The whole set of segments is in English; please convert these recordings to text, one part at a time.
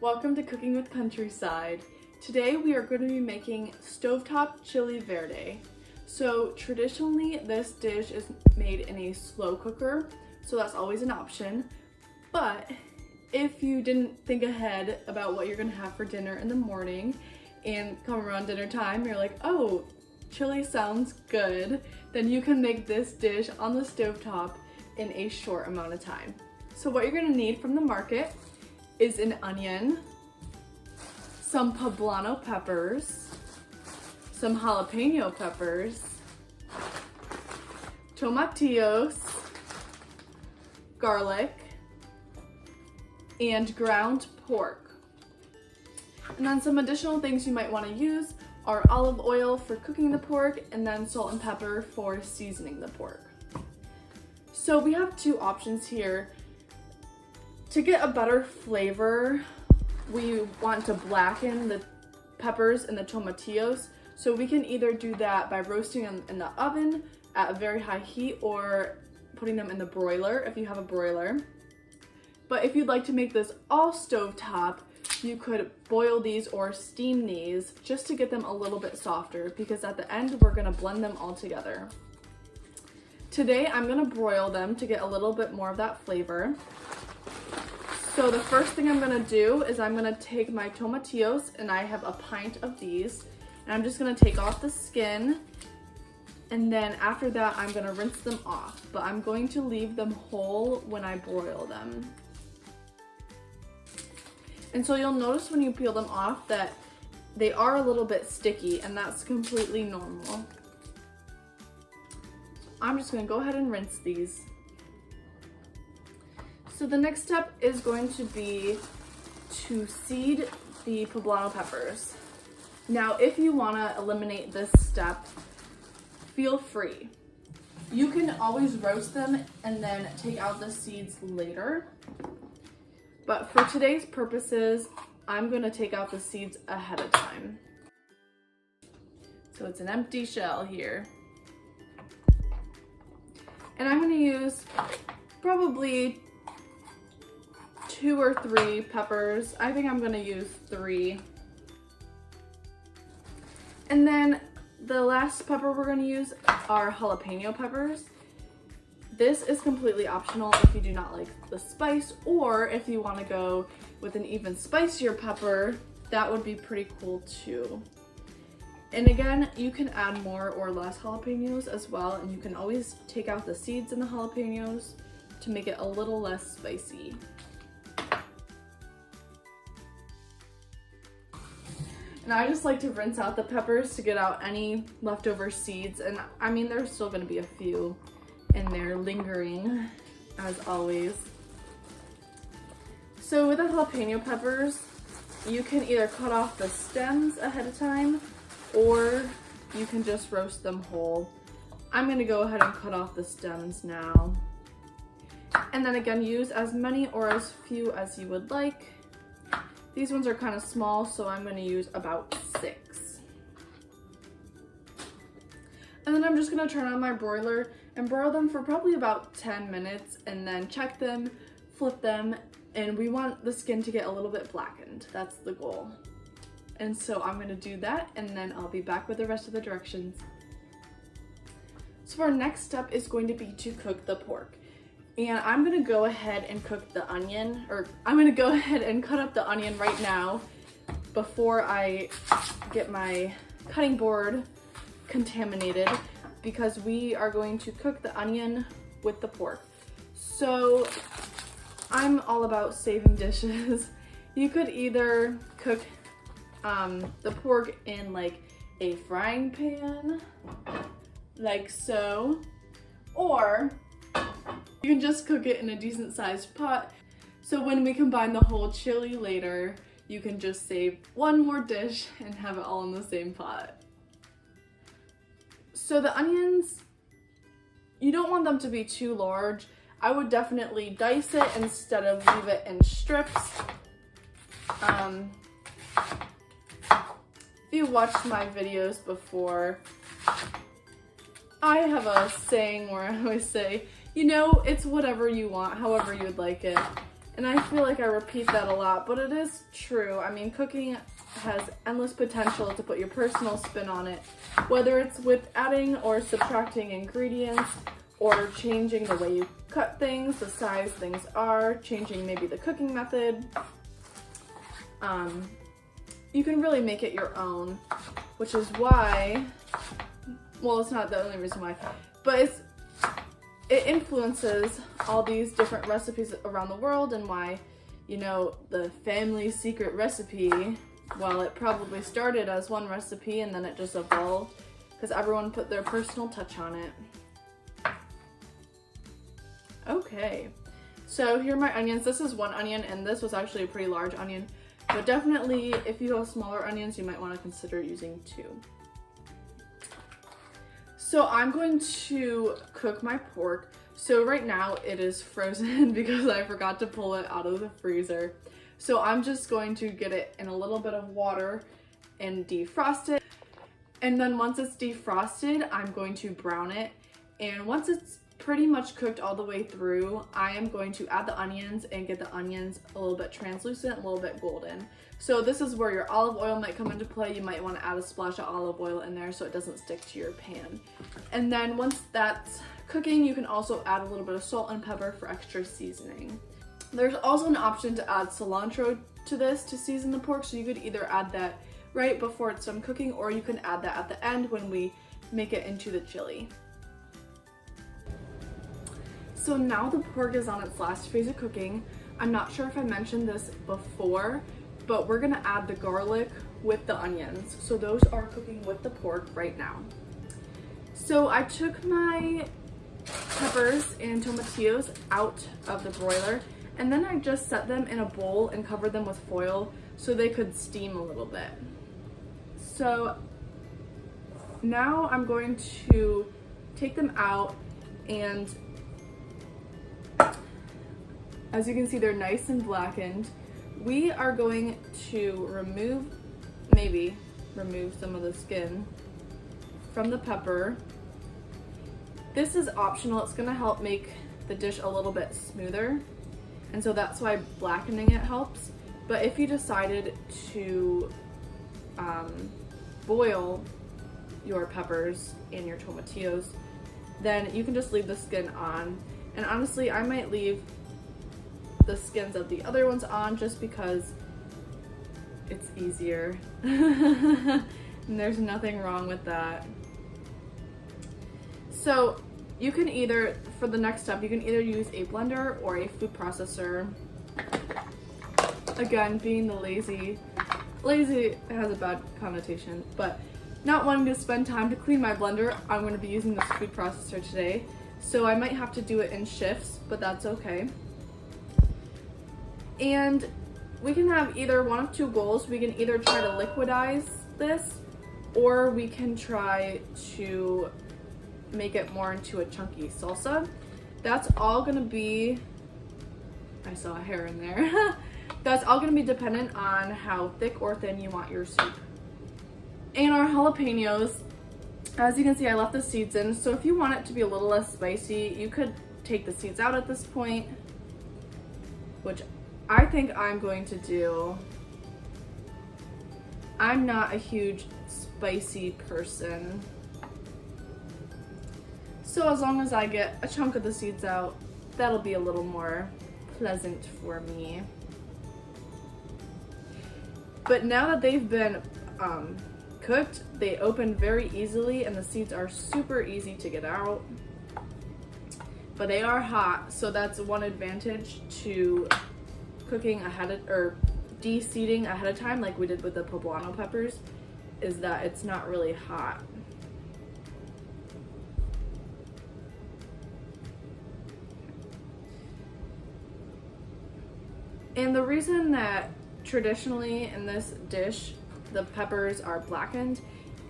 Welcome to Cooking with Countryside. Today we are going to be making Stovetop Chili Verde. So traditionally this dish is made in a slow cooker, so that's always an option. But if you didn't think ahead about what you're going to have for dinner in the morning and come around dinner time, you're like, oh, chili sounds good, then you can make this dish on the stovetop in a short amount of time. So what you're going to need from the market is an onion, some poblano peppers, some jalapeno peppers, tomatillos, garlic, and ground pork. And then some additional things you might want to use are olive oil for cooking the pork and then salt and pepper for seasoning the pork. So we have two options here. To get a better flavor, we want to blacken the peppers and the tomatillos. So we can either do that by roasting them in the oven at a very high heat or putting them in the broiler if you have a broiler. But if you'd like to make this all stovetop, you could boil these or steam these just to get them a little bit softer, because at the end we're gonna blend them all together. Today I'm gonna broil them to get a little bit more of that flavor. So the first thing I'm gonna do is I'm gonna take my tomatillos, and I have a pint of these, and I'm just gonna take off the skin, and then after that I'm gonna rinse them off, but I'm going to leave them whole when I broil them. And so you'll notice when you peel them off that they are a little bit sticky, and that's completely normal. I'm just gonna go ahead and rinse these. So the next step is going to be to seed the poblano peppers. Now, if you wanna eliminate this step, feel free. You can always roast them and then take out the seeds later. But for today's purposes, I'm gonna take out the seeds ahead of time. So it's an empty shell here. And I'm gonna use probably 2 or 3 peppers. I think I'm gonna use 3. And then the last pepper we're gonna use are jalapeno peppers. This is completely optional if you do not like the spice, or if you want to go with an even spicier pepper, that would be pretty cool too. And again, you can add more or less jalapenos as well, and you can always take out the seeds in the jalapenos to make it a little less spicy. And I just like to rinse out the peppers to get out any leftover seeds, and I mean there's still going to be a few in there lingering, as always. So with the jalapeno peppers, you can either cut off the stems ahead of time, or you can just roast them whole. I'm gonna go ahead and cut off the stems now. And then again, use as many or as few as you would like. These ones are kind of small, so I'm gonna use about 6. And then I'm just gonna turn on my broiler and broil them for probably about 10 minutes, and then check them, flip them, and we want the skin to get a little bit blackened. That's the goal. And so I'm gonna do that, and then I'll be back with the rest of the directions. So our next step is going to be to cook the pork. And I'm gonna go ahead and cook the onion, or I'm gonna go ahead and cut up the onion right now before I get my cutting board contaminated, because we are going to cook the onion with the pork. So I'm all about saving dishes. You could either cook the pork in like a frying pan, like so, or you can just cook it in a decent sized pot. So when we combine the whole chili later, you can just save one more dish and have it all in the same pot. So the onions, you don't want them to be too large. I would definitely dice it instead of leave it in strips. If you watched my videos before, I have a saying where I always say, you know, it's whatever you want, however you would like it. And I feel like I repeat that a lot, but it is true. I mean, cooking has endless potential to put your personal spin on it, whether it's with adding or subtracting ingredients, or changing the way you cut things, the size things are, changing maybe the cooking method. You can really make it your own, which is why, well, it's not the only reason why, but it influences all these different recipes around the world, and why, you know, the family secret recipe, well, it probably started as one recipe and then it just evolved because everyone put their personal touch on it. Okay, so here are my onions. This is one onion, and this was actually a pretty large onion, but definitely if you have smaller onions, you might want to consider using 2. So I'm going to cook my pork. So right now it is frozen because I forgot to pull it out of the freezer. So I'm just going to get it in a little bit of water and defrost it. And then once it's defrosted, I'm going to brown it. And once it's pretty much cooked all the way through, I am going to add the onions and get the onions a little bit translucent, a little bit golden. So this is where your olive oil might come into play. You might want to add a splash of olive oil in there so it doesn't stick to your pan. And then once that's cooking, you can also add a little bit of salt and pepper for extra seasoning. There's also an option to add cilantro to this to season the pork, so you could either add that right before it's done cooking, or you can add that at the end when we make it into the chili. So now the pork is on its last phase of cooking. I'm not sure if I mentioned this before, but we're gonna add the garlic with the onions. So those are cooking with the pork right now. So I took my peppers and tomatillos out of the broiler, and then I just set them in a bowl and covered them with foil so they could steam a little bit. So now I'm going to take them out, and as you can see, they're nice and blackened. We are going to remove some of the skin from the pepper. This is optional. It's gonna help make the dish a little bit smoother, and so that's why blackening it helps. But if you decided to boil your peppers and your tomatillos, then you can just leave the skin on. And honestly, I might leave the skins of the other ones on just because it's easier. And there's nothing wrong with that. So you can either, for the next step, you can either use a blender or a food processor. Again, being the lazy has a bad connotation, but not wanting to spend time to clean my blender, I'm going to be using this food processor today. So I might have to do it in shifts, but that's okay. And we can have either one of two goals. We can either try to liquidize this, or we can try to make it more into a chunky salsa. That's all gonna be, I saw a hair in there. That's all gonna be dependent on how thick or thin you want your soup. And our jalapenos, as you can see, I left the seeds in. So if you want it to be a little less spicy, you could take the seeds out at this point, which I think I'm going to do. I'm not a huge spicy person, so as long as I get a chunk of the seeds out, that'll be a little more pleasant for me. But now that they've been cooked, they open very easily, and the seeds are super easy to get out. But they are hot, so that's one advantage to cooking ahead of, or de-seeding ahead of time, like we did with the poblano peppers, is that it's not really hot. And the reason that traditionally in this dish the peppers are blackened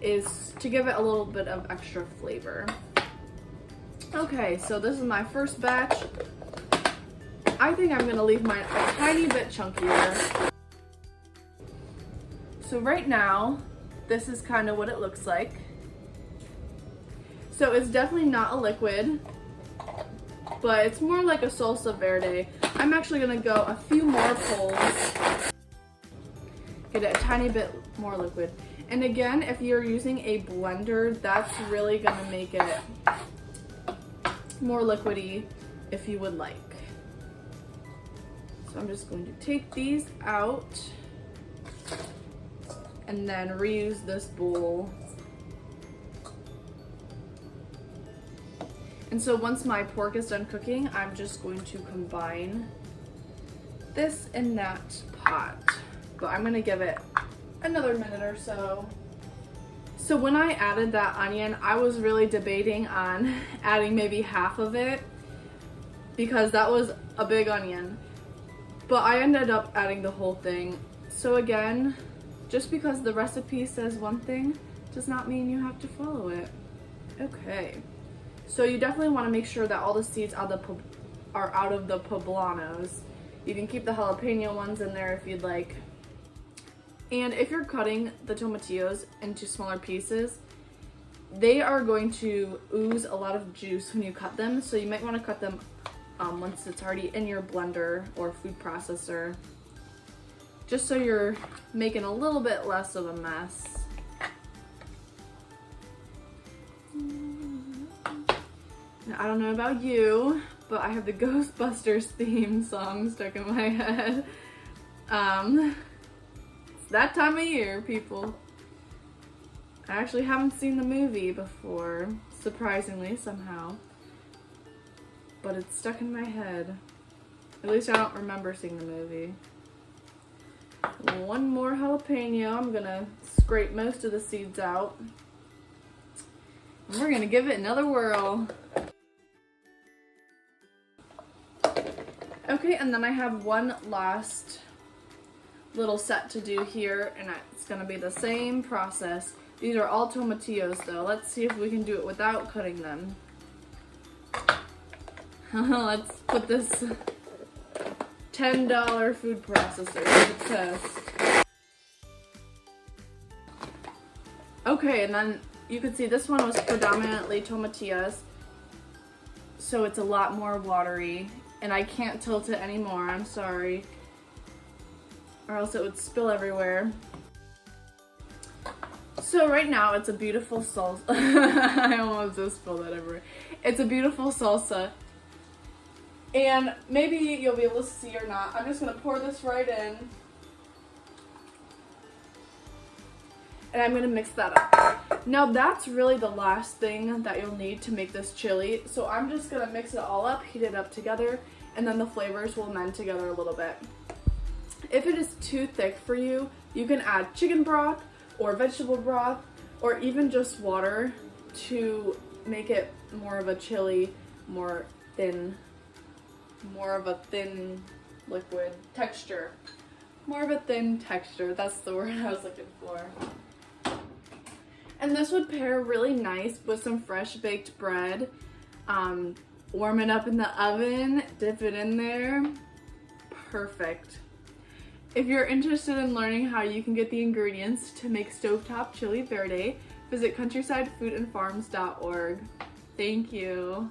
is to give it a little bit of extra flavor. Okay, so this is my first batch. I think I'm gonna leave mine a tiny bit chunkier. So right now, this is kind of what it looks like. So it's definitely not a liquid. but it's more like a salsa verde. I'm actually gonna go a few more pulls, get it a tiny bit more liquid. And again, if you're using a blender, that's really gonna make it more liquidy if you would like. So I'm just going to take these out and then reuse this bowl. And so once my pork is done cooking, I'm just going to combine this in that pot. But I'm gonna give it another minute or so. So when I added that onion, I was really debating on adding maybe half of it because that was a big onion. But I ended up adding the whole thing. So again, just because the recipe says one thing does not mean you have to follow it. Okay. So you definitely want to make sure that all the seeds are out of the poblanos. You can keep the jalapeno ones in there if you'd like. And if you're cutting the tomatillos into smaller pieces, they are going to ooze a lot of juice when you cut them. So you might want to cut them once it's already in your blender or food processor, just so you're making a little bit less of a mess. Now, I don't know about you, but I have the Ghostbusters theme song stuck in my head. It's that time of year, people. I actually haven't seen the movie before, surprisingly, somehow. But it's stuck in my head. At least I don't remember seeing the movie. One more jalapeno. I'm gonna scrape most of the seeds out. And we're gonna give it another whirl. Okay, and then I have one last little set to do here, and it's gonna be the same process. These are all tomatillos though. Let's see if we can do it without cutting them. Let's put this $10 food processor to the test. Okay, and then you can see this one was predominantly tomatillas, so it's a lot more watery, and I can't tilt it anymore, I'm sorry, or else it would spill everywhere. So right now it's a beautiful salsa. I almost just spilled that everywhere. It's a beautiful salsa. And maybe you'll be able to see or not. I'm just gonna pour this right in. And I'm gonna mix that up. Now that's really the last thing that you'll need to make this chili. So I'm just gonna mix it all up, heat it up together, and then the flavors will mend together a little bit. If it is too thick for you, you can add chicken broth or vegetable broth or even just water to make it more of a chili, more of a thin liquid texture. More of a thin texture, that's the word I was looking for. And this would pair really nice with some fresh baked bread. Warm it up in the oven, dip it in there. Perfect. If you're interested in learning how you can get the ingredients to make Stovetop Chili Verde, visit countrysidefoodandfarms.org. Thank you.